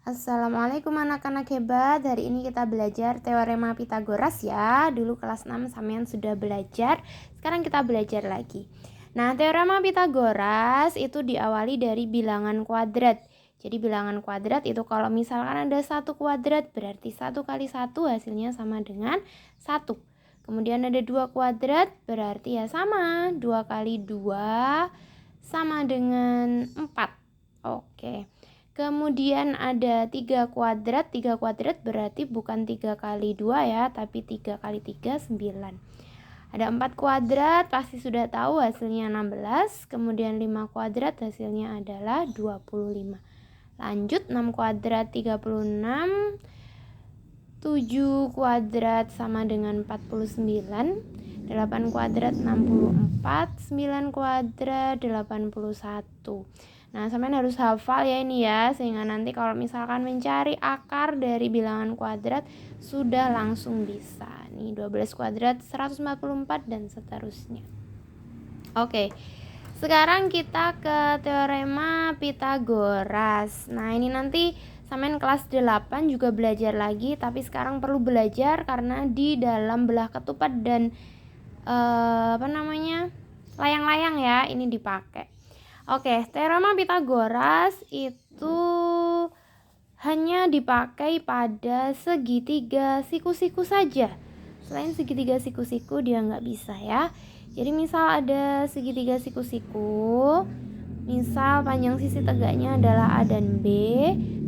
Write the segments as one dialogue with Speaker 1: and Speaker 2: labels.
Speaker 1: Assalamualaikum anak-anak hebat. Hari ini kita belajar teorema Pitagoras ya. Dulu kelas 6 sampean sudah belajar. Sekarang kita belajar lagi. Nah, teorema Pitagoras itu diawali dari bilangan kuadrat. Jadi bilangan kuadrat itu kalau misalkan ada satu kuadrat berarti 1 kali 1 hasilnya sama dengan 1. Kemudian ada 2 kuadrat berarti ya sama. 2 kali 2 sama dengan 4. Oke. Kemudian ada 3 kuadrat berarti bukan 3 kali 2 ya, tapi 3 kali 3, 9. Ada 4 kuadrat, pasti sudah tahu hasilnya 16. Kemudian 5 kuadrat hasilnya adalah 25. Lanjut 6 kuadrat 36. 7 kuadrat sama dengan 49. 8 kuadrat 64. 9 kuadrat 81. Nah, sampean harus hafal ya ini ya, sehingga nanti kalau misalkan mencari akar dari bilangan kuadrat sudah langsung bisa. Nih 12 kuadrat 144 dan seterusnya. Oke. Sekarang kita ke teorema Pitagoras. Nah, ini nanti sampean kelas 8 juga belajar lagi, tapi sekarang perlu belajar karena di dalam belah ketupat dan layang-layang ya ini dipakai. Oke, teorema Pitagoras itu hanya dipakai pada segitiga siku-siku saja. Selain segitiga siku-siku dia nggak bisa ya. Jadi misal ada segitiga siku-siku, misal panjang sisi tegaknya adalah A dan B,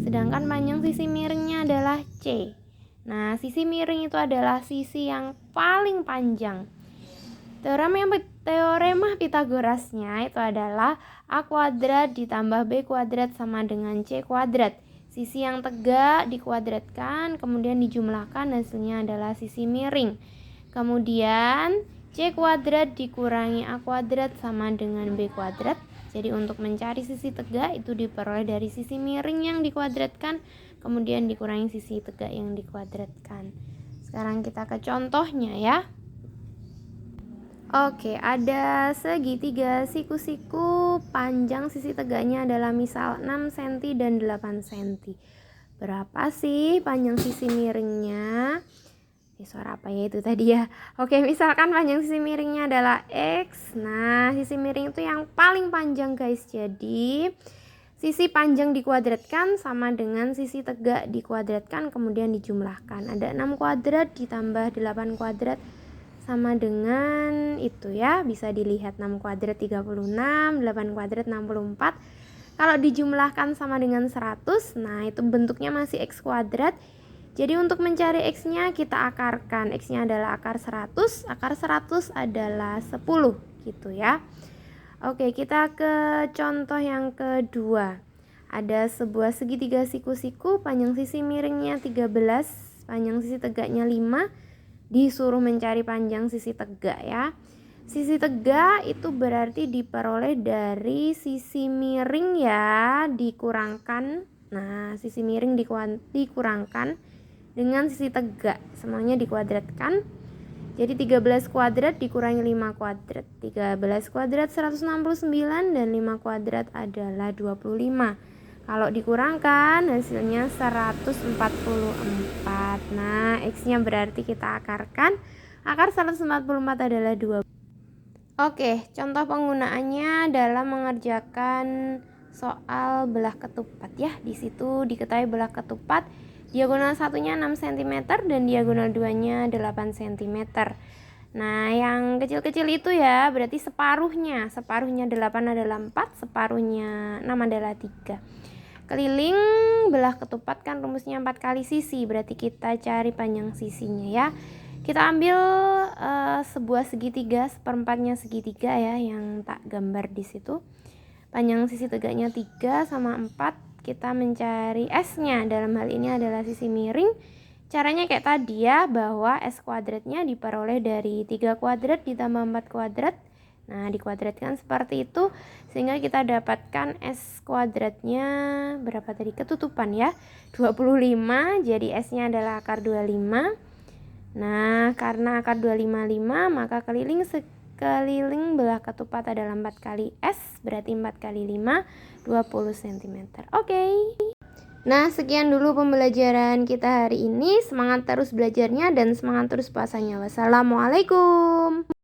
Speaker 1: sedangkan panjang sisi miringnya adalah C. Nah, sisi miring itu adalah sisi yang paling panjang. Teorema Pitagorasnya itu adalah A kuadrat ditambah B kuadrat sama dengan C kuadrat. Sisi yang tegak dikuadratkan, kemudian dijumlahkan, hasilnya adalah sisi miring. Kemudian C kuadrat dikurangi A kuadrat sama dengan B kuadrat. Jadi untuk mencari sisi tegak itu diperoleh dari sisi miring yang dikuadratkan, kemudian dikurangi sisi tegak yang dikuadratkan. Sekarang kita ke contohnya ya. Oke, ada segitiga siku-siku, panjang sisi tegaknya adalah misal 6 cm dan 8 cm. Berapa sih panjang sisi miringnya? Suara apa ya itu tadi ya? Oke, misalkan panjang sisi miringnya adalah X. Nah, sisi miring itu yang paling panjang guys. Jadi, sisi panjang dikuadratkan sama dengan sisi tegak dikuadratkan, kemudian dijumlahkan. Ada 6 kuadrat ditambah 8 kuadrat sama dengan itu ya, bisa dilihat 6 kuadrat 36, 8 kuadrat 64. Kalau dijumlahkan sama dengan 100, nah itu bentuknya masih X kuadrat. Jadi untuk mencari X-nya kita akarkan. X-nya adalah akar 100, akar 100 adalah 10 gitu ya. Oke, kita ke contoh yang kedua. Ada sebuah segitiga siku-siku, panjang sisi miringnya 13, panjang sisi tegaknya 5. Disuruh mencari panjang sisi tegak ya. Sisi tegak itu berarti diperoleh dari sisi miring ya, dikurangkan. Nah, sisi miring dikurangkan dengan sisi tegak, semuanya dikuadratkan. Jadi 13 kuadrat dikurangi 5 kuadrat. 13 kuadrat 169 dan 5 kuadrat adalah 25. Kalau dikurangkan hasilnya 144. Nah, X-nya berarti kita akarkan. Akar 144 adalah 2. Oke, contoh penggunaannya dalam mengerjakan soal belah ketupat ya. Di situ diketahui belah ketupat diagonal satunya 6 cm dan diagonal 2-nya 8 cm. Nah, yang kecil-kecil itu ya berarti separuhnya. Separuhnya 8 adalah 4, separuhnya 6 adalah 3. Keliling belah ketupat kan rumusnya 4 kali sisi, berarti kita cari panjang sisinya ya. Kita ambil sebuah segitiga, seperempatnya segitiga ya yang tak gambar di situ. Panjang sisi tegaknya 3 sama 4, kita mencari S-nya. Dalam hal ini adalah sisi miring. Caranya kayak tadi ya, bahwa S kuadratnya diperoleh dari 3 kuadrat ditambah 4 kuadrat. Nah, dikuadratkan seperti itu sehingga kita dapatkan S kuadratnya berapa tadi? Ketutupan ya, 25. Jadi S-nya adalah akar 25. Nah, karena akar 255 maka sekeliling belah ketupat adalah 4 kali S, berarti 4 kali 5, 20 cm. Oke. Nah, sekian dulu pembelajaran kita hari ini. Semangat terus belajarnya dan semangat terus puasanya. Wassalamualaikum.